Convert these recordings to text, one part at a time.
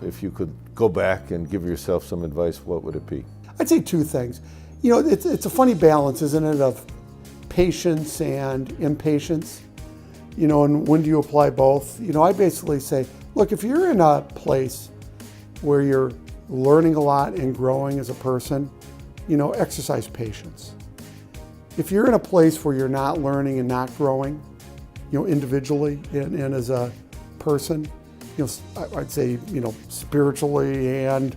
If you could go back and give yourself some advice, what would it be? I'd say two things. It's a funny balance, isn't it, of patience and impatience? And when do you apply both? I basically say, look, if you're in a place where you're learning a lot and growing as a person, exercise patience. If you're in a place where you're not learning and not growing, individually and as a person, I'd say, spiritually and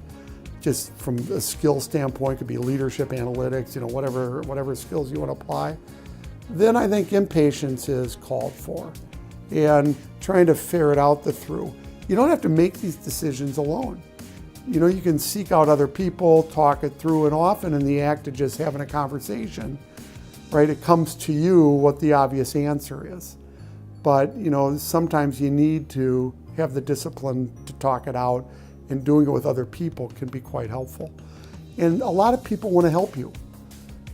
just from a skill standpoint, could be leadership, analytics, whatever skills you want to apply, then I think impatience is called for. And trying to ferret out the through. You don't have to make these decisions alone. You can seek out other people, talk it through, and often in the act of just having a conversation, right, it comes to you what the obvious answer is. But, sometimes you need to have the discipline to talk it out, and doing it with other people can be quite helpful. And a lot of people want to help you.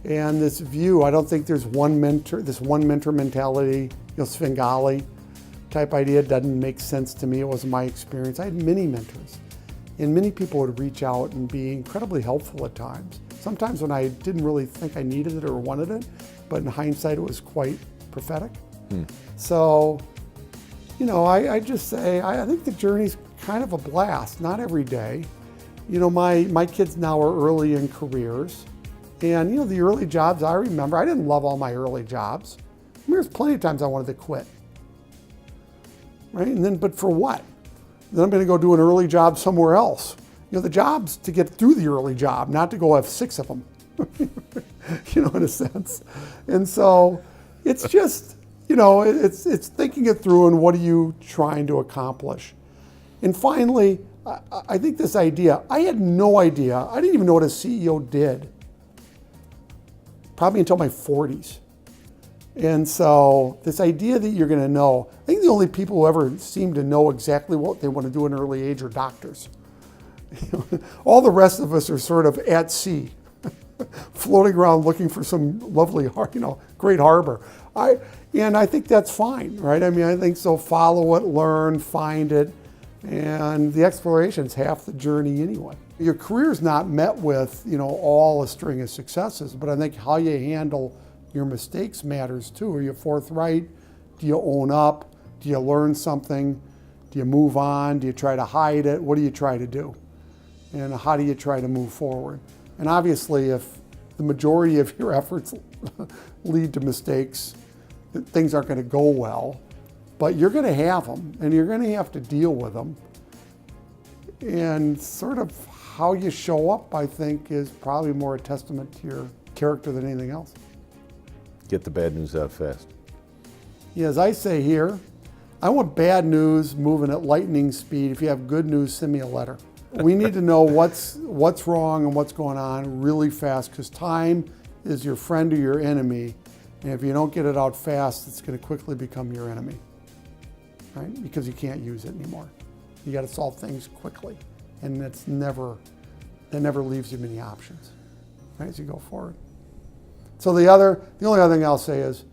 And this view, I don't think there's one mentor, this one mentor mentality, Svengali type idea doesn't make sense to me. It wasn't my experience. I had many mentors. And many people would reach out and be incredibly helpful at times. Sometimes when I didn't really think I needed it or wanted it, but in hindsight it was quite prophetic. So, I just say, I think the journey's kind of a blast, not every day. My kids now are early in careers. And the early jobs I remember, I didn't love all my early jobs. There's plenty of times I wanted to quit. Right? And then, but for what? Then I'm going to go do an early job somewhere else. The job's to get through the early job, not to go have 6 of them, in a sense. And so it's just, it's thinking it through and what are you trying to accomplish. And finally, I think this idea, I had no idea, I didn't even know what a CEO did, probably until my 40s. And so this idea that you're going to know, I think the only people who ever seem to know exactly what they want to do in an early age are doctors. All the rest of us are sort of at sea, floating around looking for some lovely, great harbor. And I think that's fine, right? I think so. Follow it, learn, find it, and the exploration's half the journey anyway. Your career's not met with, all a string of successes, but I think how you handle your mistakes matters too. Are you forthright? Do you own up? Do you learn something? Do you move on? Do you try to hide it? What do you try to do? And how do you try to move forward? And obviously, if the majority of your efforts lead to mistakes, things aren't going to go well, but you're going to have them and you're going to have to deal with them. And sort of how you show up, I think, is probably more a testament to your character than anything else. Get the bad news out fast. Yeah, as I say here, I want bad news moving at lightning speed. If you have good news, send me a letter. We need to know what's wrong and what's going on really fast, because time is your friend or your enemy. And if you don't get it out fast, it's going to quickly become your enemy, right? Because you can't use it anymore. You got to solve things quickly, and that never leaves you many options, right, as you go forward. So the only other thing I'll say is,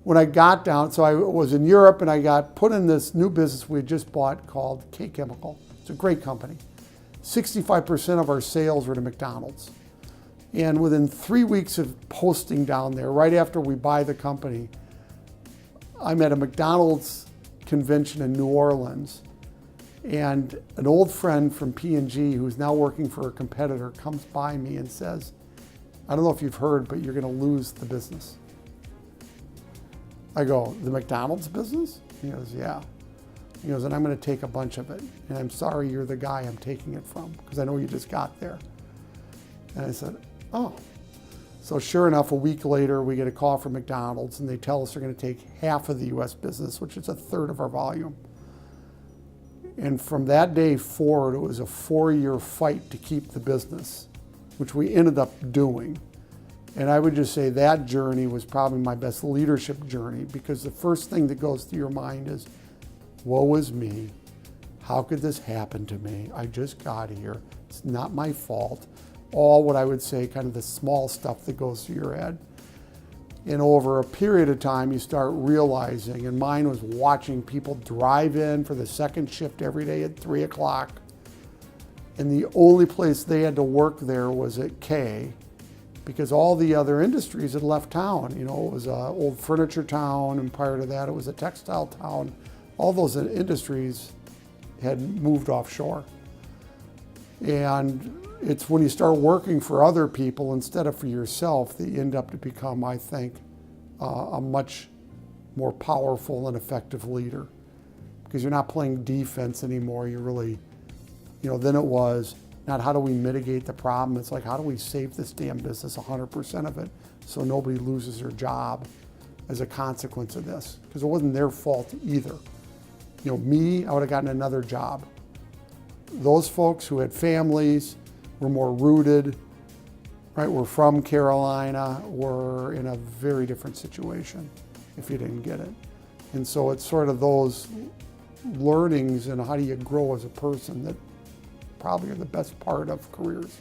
when I got down, so I was in Europe and I got put in this new business we had just bought called K Chemical. It's a great company. 65% of our sales were to McDonald's. And within 3 weeks of posting down there, right after we buy the company, I'm at a McDonald's convention in New Orleans, and an old friend from P&G who's now working for a competitor comes by me and says, I don't know if you've heard, but you're going to lose the business. I go, the McDonald's business? He goes, yeah. He goes, and I'm going to take a bunch of it. And I'm sorry you're the guy I'm taking it from, because I know you just got there. And I said, oh. So sure enough, a week later, we get a call from McDonald's, and they tell us they're going to take half of the U.S. business, which is a third of our volume. And from that day forward, it was a 4-year fight to keep the business, which we ended up doing. And I would just say that journey was probably my best leadership journey, because the first thing that goes through your mind is, woe is me. How could this happen to me? I just got here. It's not my fault. All what I would say, kind of the small stuff that goes through your head. And over a period of time, you start realizing, and mine was watching people drive in for the second shift every day at 3 o'clock, And the only place they had to work there was at K, because all the other industries had left town. You know, it was an old furniture town, and prior to that it was a textile town. All those industries had moved offshore. And it's when you start working for other people instead of for yourself that you end up to become, I think, a much more powerful and effective leader. Because you're not playing defense anymore. You're really, you know, then it was not how do we mitigate the problem. It's like, how do we save this damn business, 100% of it, so nobody loses their job as a consequence of this. Because it wasn't their fault either. You know, me, I would have gotten another job. Those folks who had families, were more rooted, right, were from Carolina, were in a very different situation if you didn't get it. And so it's sort of those learnings and how do you grow as a person that probably are the best part of careers.